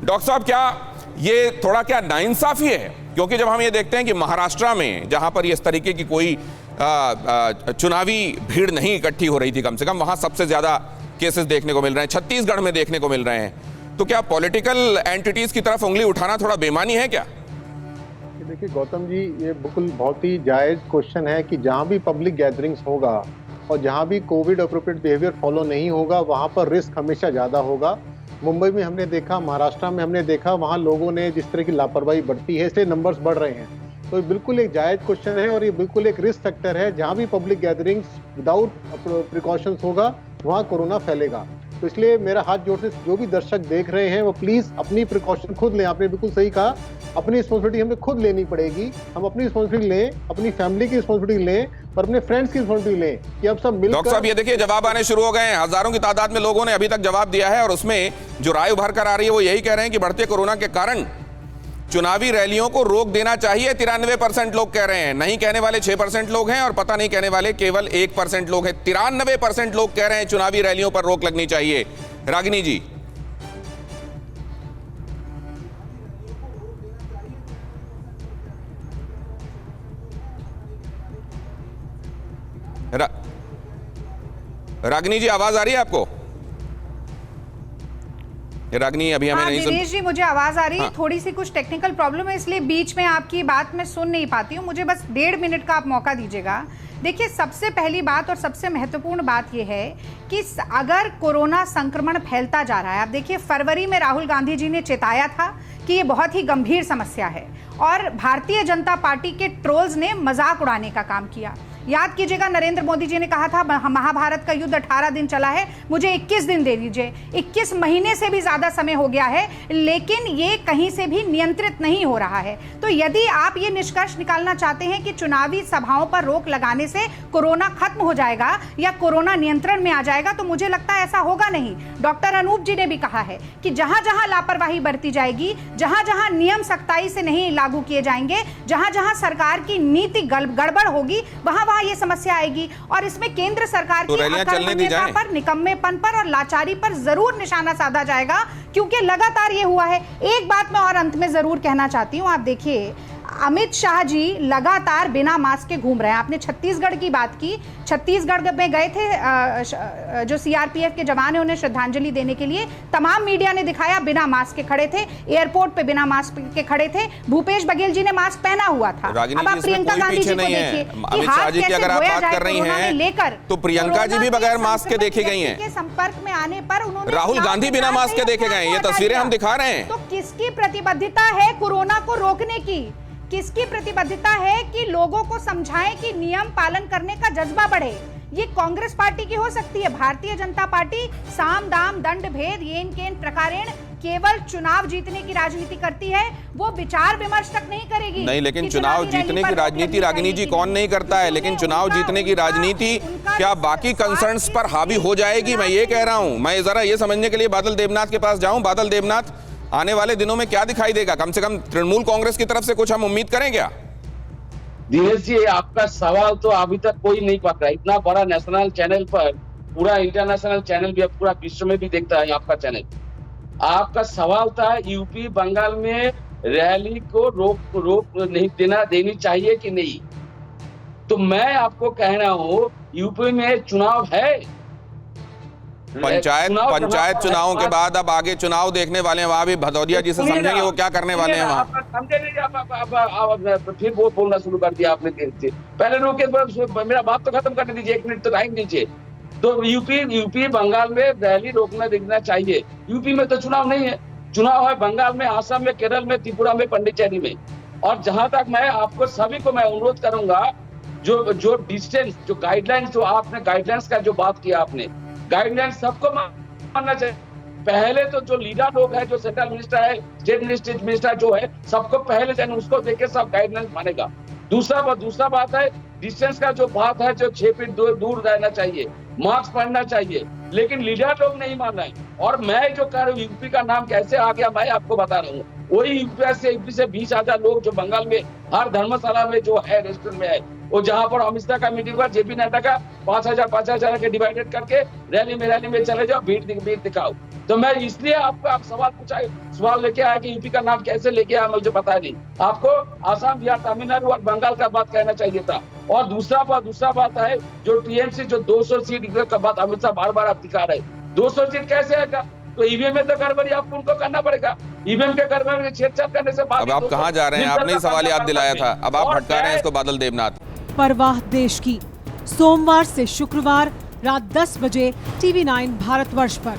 Doctor साहब, क्या ये थोड़ा क्या नाइंसाफी है? क्योंकि जब हम ये देखते हैं कि महाराष्ट्र में जहां पर इस तरीके की कोई चुनावी भीड़ नहीं इकट्ठी हो रही थी, कम से कम वहां सबसे ज्यादा केसेस देखने को मिल रहे हैं, छत्तीसगढ़ में देखने को मिल रहे हैं, तो क्या पॉलिटिकल एंटिटीज की तरफ उंगली उठाना थोड़ा बेईमानी है क्या? देखिए गौतम जी, ये बिल्कुल बहुत ही जायज क्वेश्चन है कि जहां भी पब्लिक गैदरिंग्स होगा और जहां भी कोविड अप्रोप्रिएट बिहेवियर फॉलो नहीं होगा, वहां पर रिस्क हमेशा ज्यादा होगा। मुंबई में हमने देखा, महाराष्ट्र में हमने देखा, वहां लोगों ने जिस तरह की लापरवाही बढ़ती है, इसलिए नंबर्स बढ़ रहे हैं। तो ये बिल्कुल एक जायज क्वेश्चन है और ये बिल्कुल एक रिस्क फैक्टर है। जहां भी पब्लिक गैदरिंग्स विदाउट प्रिकॉशंस होगा, वहां कोरोना फैलेगा। तो इसलिए मेरा हाथ जोड़ने से जो भी दर्शक देख रहे हैं वो प्लीज अपनी प्रिकॉशन खुद लें। आपने बिल्कुल सही कहा, अपनी रिस्पॉन्सिबिलिटी हमें खुद लेनी पड़ेगी। हम अपनी रिस्पॉन्सिबिलिटी लें, अपनी फैमिली की रिस्पॉन्सिबिलिटी लें और अपने फ्रेंड्स की रिस्पॉन्सिबिलिटी लें कि अब सब मिलकर। डॉक्टर साहब, ये देखिए जवाब आने शुरू हो गए हैं, हजारों की तादाद में लोगों ने अभी तक जवाब दिया है और उसमें जो राय उभर कर आ रही है वो यही कह रहे हैं कि बढ़ते कोरोना के कारण चुनावी रैलियों को रोक देना चाहिए। 93% लोग कह रहे हैं, नहीं कहने वाले 6% लोग हैं और पता नहीं कहने वाले केवल 1% लोग हैं। 93% लोग कह रहे हैं चुनावी रैलियों पर रोक लगनी चाहिए। रागिनी जी, रागिनी जी आवाज आ रही है आपको? रागिनी अभी हमें नहीं दिनेश जी, मुझे आवाज आ रही है। थोड़ी सी कुछ टेक्निकल प्रॉब्लम है, इसलिए बीच में आपकी बात मैं सुन नहीं पाती हूँ। मुझे बस 1.5 मिनट का आप मौका दीजिएगा। देखिए, सबसे पहली बात और सबसे महत्वपूर्ण बात यह है कि अगर कोरोना संक्रमण फैलता जा रहा है, आप देखिए फरवरी में राहुल गांधी जी ने चेताया था कि ये बहुत ही गंभीर समस्या है और भारतीय जनता पार्टी के ट्रोल्स ने मजाक उड़ाने का काम किया। याद कीजिएगा, नरेंद्र मोदी जी ने कहा था महाभारत का युद्ध 18 दिन चला है, मुझे 21 दिन दे दीजिए। 21 महीने से भी ज्यादा समय हो गया है, लेकिन ये कहीं से भी नियंत्रित नहीं हो रहा है। तो यदि आप ये निष्कर्ष निकालना चाहते हैं कि चुनावी सभाओं पर रोक लगाने से कोरोना खत्म हो जाएगा या कोरोना नियंत्रण में आ जाएगा, तो मुझे लगता है ऐसा होगा नहीं। डॉक्टर अनूप जी ने भी कहा है कि जहां जहां लापरवाही बरती जाएगी, जहां जहां नियम सख्ताई से नहीं लागू किए जाएंगे, जहां जहां सरकार की नीति गड़बड़ होगी, वहां ये समस्या आएगी। और इसमें केंद्र सरकार की अकलमंदता पर, निकम्मेपन पर और लाचारी पर जरूर निशाना साधा जाएगा, क्योंकि लगातार ये हुआ है। एक बात मैं और अंत में जरूर कहना चाहती हूं, आप देखिए अमित शाह जी लगातार बिना मास्क के घूम रहे हैं। आपने छत्तीसगढ़ की बात की, छत्तीसगढ़ में गए थे, जो सीआरपीएफ के जवान हैं उन्हें श्रद्धांजलि देने के लिए तमाम मीडिया ने दिखाया बिना मास्क के खड़े थे, एयरपोर्ट पे बिना मास्क के खड़े थे। भूपेश बघेल जी ने मास्क पहना हुआ था। अब आप प्रियंका गांधी जी को देखिए कि हाथ कैसे धोया जाए कोरोना में लेकर, तो प्रियंका जी भी बगैर मास्क के देखे गई हैं। संपर्क में आने पर उन्होंने, राहुल गांधी बिना मास्क के देखे गए, ये तस्वीरें हम दिखा रहे हैं। तो किसकी प्रतिबद्धता है कोरोना को रोकने की? किसकी प्रतिबद्धता है कि लोगों को समझाएं कि नियम पालन करने का जज्बा बढ़े? ये कांग्रेस पार्टी की हो सकती है। भारतीय जनता पार्टी साम दाम दंड भेद येन केन प्रकारेण केवल चुनाव जीतने की राजनीति करती है, वो विचार विमर्श तक नहीं करेगी। नहीं, लेकिन चुनाव जीतने की राजनीति रागिनी जी कौन नहीं करता है, लेकिन चुनाव जीतने की राजनीति क्या बाकी कंसर्न्स पर हावी हो जाएगी? मैं ये कह रहा हूं। मैं जरा ये समझने के लिए बादल देवनाथ के पास जाऊं। बादल देवनाथ, आने वाले दिनों में क्या दिखाई देगा? कम से कम तृणमूल कांग्रेस की तरफ से कुछ हम उम्मीद करें क्या? दिनेश जी, आपका सवाल तो अभी तक कोई नहीं पकड़ा। इतना बड़ा नेशनल चैनल पर, पूरा इंटरनेशनल चैनल भी, पूरा विश्व में भी देखता है आपका चैनल। आपका सवाल था यूपी बंगाल में रैली को रोक नहीं देनी चाहिए कि नहीं। तो मैं आपको कह रहा हूँ, यूपी में चुनाव है, पंचायत चुनावों के बाद अब आगे चुनाव देखने वाले हैं। वहां भी भदौरिया जी से समझेंगे वो क्या करने वाले हैं वहां। समझे नहीं, फिर वो बोलना शुरू कर दिया आपने देर से। पहले रुके, मेरा बात तो खत्म करने दीजिए, 1 मिनट तो टाइम दीजिए। तो यूपी बंगाल में रैली रोकना देखना चाहिए। यूपी में तो चुनाव नहीं है, चुनाव है बंगाल में, आसाम में, केरल में, त्रिपुरा में, पंडिचेरी में। और जहां तक मैं आपको सभी को मैं अनुरोध करूंगा, जो डिस्टेंस, जो गाइडलाइंस, जो आपने गाइडलाइंस का जो बात किया, आपने गाइडलाइंस सबको मानना चाहिए। पहले तो जो लीडर लोग है, जो सेंट्रल मिनिस्टर है, स्टेट मिनिस्टर जो है, सबको पहले दिन उसको देखे सब गाइडलाइंस मानेगा। दूसरा बात है डिस्टेंस का जो बात है, जो 6 फीट दूर रहना चाहिए, मास्क पहनना चाहिए, लेकिन लीडर लोग नहीं मान रहे हैं। और मैं जो कह रहा हूँ, यूपी का नाम कैसे आ गया मैं आपको बता रहा हूँ। वही यूपी से 20,000 लोग जो बंगाल में हर धर्मशाला में जो है, रेस्टोरेंट में है, वो जहां पर अमित शाह का मीटिंग हुआ, जेपी नड्डा का 5,000 के डिवाइडेड करके रैली में चले जाओ, भीड़ दिखाओ। तो मैं इसलिए आपको आप सवाल लेके आया कि यूपी का नाम कैसे लेके आया, मुझे पता नहीं। आपको आसाम, बिहार, तमिलनाडु और बंगाल का बात कहना चाहिए था। और दूसरा बात है जो टीएमसी जो 200 सीट का बात अमित शाह बार आप दिखा रहे, 200 सीट कैसे आएगा? तो ईवीएम में तो गड़बड़ी आपको उनको करना पड़ेगा। ईवीएम के गड़बड़ी में छेड़छाड़ करने से अब आप कहां जा रहे हैं? आपने ही सवाल याद दिलाया था, अब आप भटका रहे हैं इसको बादल देवनाथ। परवाह देश की, सोमवार से शुक्रवार रात 10 बजे TV9 भारतवर्ष पर।